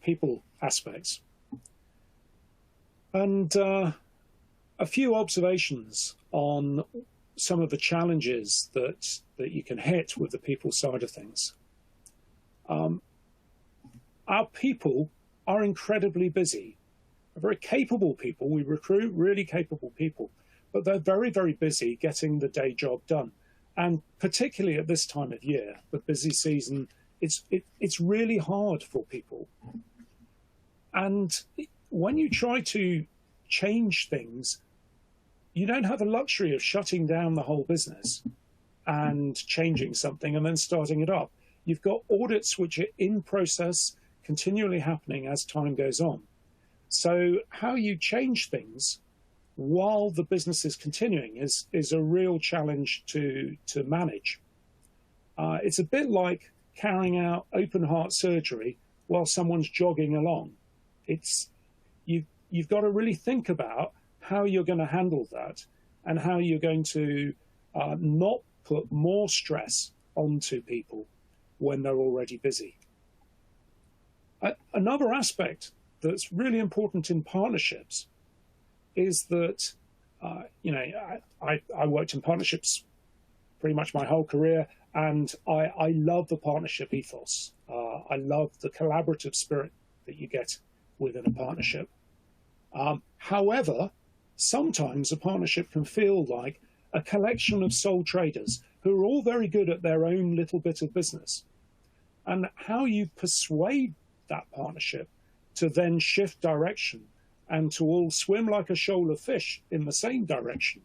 people aspects. And a few observations on some of the challenges that you can hit with the people side of things. Our people are incredibly busy. They're very capable people. We recruit really capable people, but they're very, very busy getting the day job done. And particularly at this time of year, the busy season, it's really hard for people. And when you try to change things, you don't have the luxury of shutting down the whole business and changing something and then starting it up. You've got audits which are in process, continually happening as time goes on. So how you change things while the business is continuing is a real challenge to manage. It's a bit like carrying out open heart surgery while someone's jogging along. You've got to really think about how you're going to handle that and how you're going to not put more stress onto people when they're already busy. Another aspect that's really important in partnerships is that, I worked in partnerships pretty much my whole career, and I love the partnership ethos. I love the collaborative spirit that you get within a partnership. However, sometimes a partnership can feel like a collection of sole traders who are all very good at their own little bit of business. And how you persuade that partnership to then shift direction and to all swim like a shoal of fish in the same direction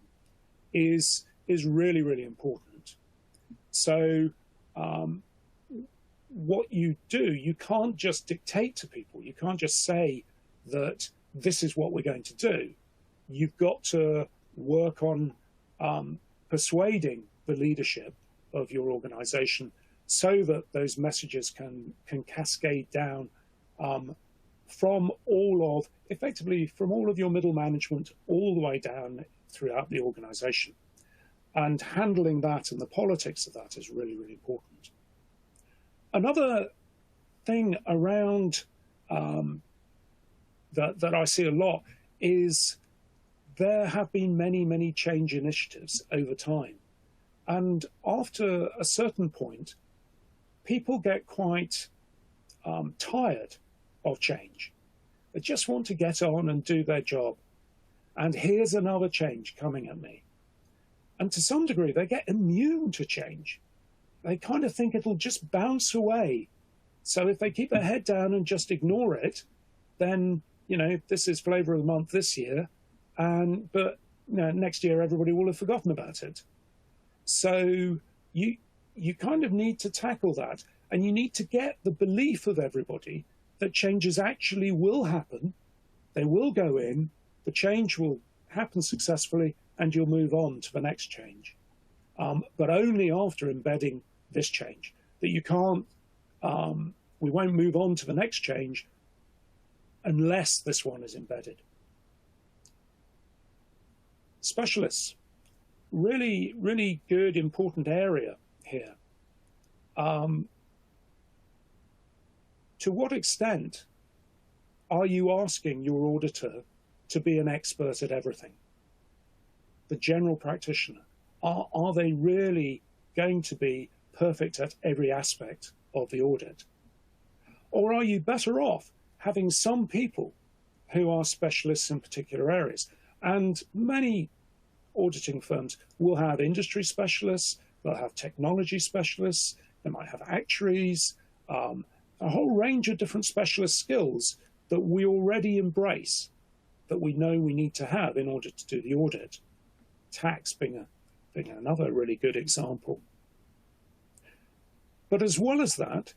is really, really important. So what you do, you can't just dictate to people. You can't just say that this is what we're going to do. You've got to work on persuading the leadership of your organization so that those messages can cascade down from all of your middle management all the way down throughout the organization. And handling that and the politics of that is really, really important. Another thing around that I see a lot is there have been many, many change initiatives over time. And after a certain point, people get quite tired of change. They just want to get on and do their job. And here's another change coming at me. And to some degree, they get immune to change. They kind of think it'll just bounce away. So if they keep their head down and just ignore it, then, this is flavor of the month this year. But next year, everybody will have forgotten about it. So you kind of need to tackle that. And you need to get the belief of everybody that changes actually will happen. They will go in, the change will happen successfully, and you'll move on to the next change. But only after embedding this change. That you can't, we won't move on to the next change unless this one is embedded. Specialists, really, really good, important area here. To what extent are you asking your auditor to be an expert at everything? The general practitioner, are they really going to be perfect at every aspect of the audit? Or are you better off having some people who are specialists in particular areas? And many auditing firms will have industry specialists, they'll have technology specialists, they might have actuaries, a whole range of different specialist skills that we already embrace, that we know we need to have in order to do the audit. Tax being another really good example. But as well as that,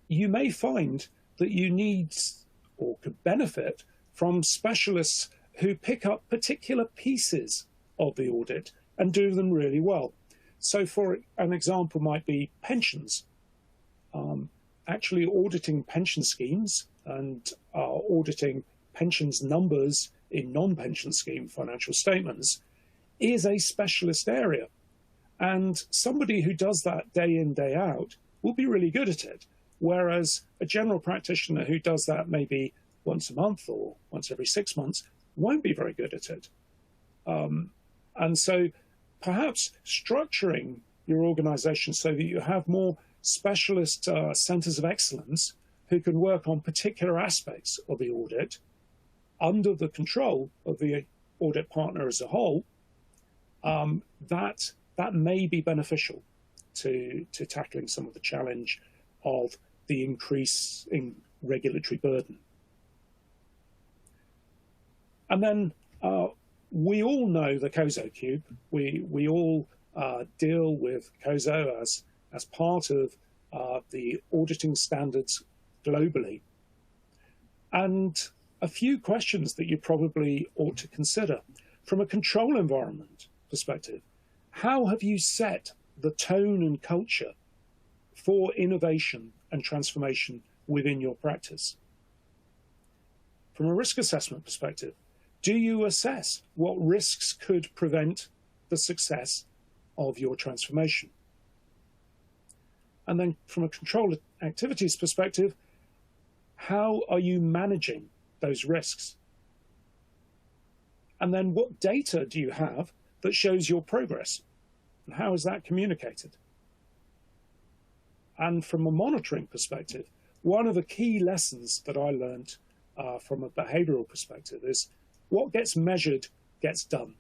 you may find that you need or could benefit from specialists who pick up particular pieces of the audit and do them really well. So for an example might be pensions. Actually auditing pension schemes and auditing pensions numbers in non-pension scheme financial statements is a specialist area. And somebody who does that day in, day out will be really good at it. whereas a general practitioner who does that maybe once a month or once every 6 months won't be very good at it. And so perhaps structuring your organization so that you have more specialist centers of excellence who can work on particular aspects of the audit under the control of the audit partner as a whole, that may be beneficial to tackling some of the challenge of the increase in regulatory burden. And then we all know the COSO cube. We all deal with COSO as part of the auditing standards globally. And a few questions that you probably ought to consider. From a control environment perspective, how have you set the tone and culture for innovation and transformation within your practice? From a risk assessment perspective, do you assess what risks could prevent the success of your transformation? And then from a control activities perspective, how are you managing those risks? And then what data do you have that shows your progress? And how is that communicated? And from a monitoring perspective, one of the key lessons that I learned from a behavioral perspective is what gets measured gets done.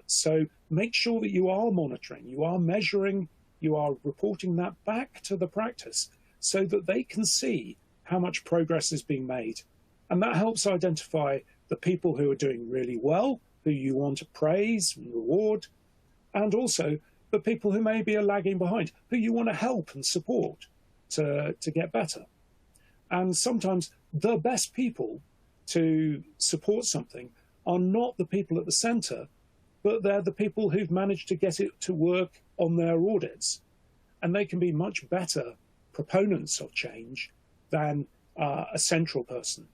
So make sure that you are monitoring, you are measuring, you are reporting that back to the practice so that they can see how much progress is being made. And that helps identify the people who are doing really well, who you want to praise and reward, and also the people who maybe are lagging behind, who you want to help and support to get better. And sometimes the best people to support something are not the people at the center, but they're the people who've managed to get it to work on their audits. And they can be much better proponents of change than a central person,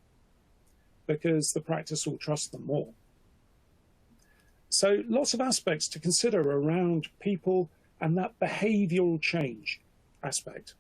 because the practice will trust them more. So lots of aspects to consider around people and that behavioral change aspect.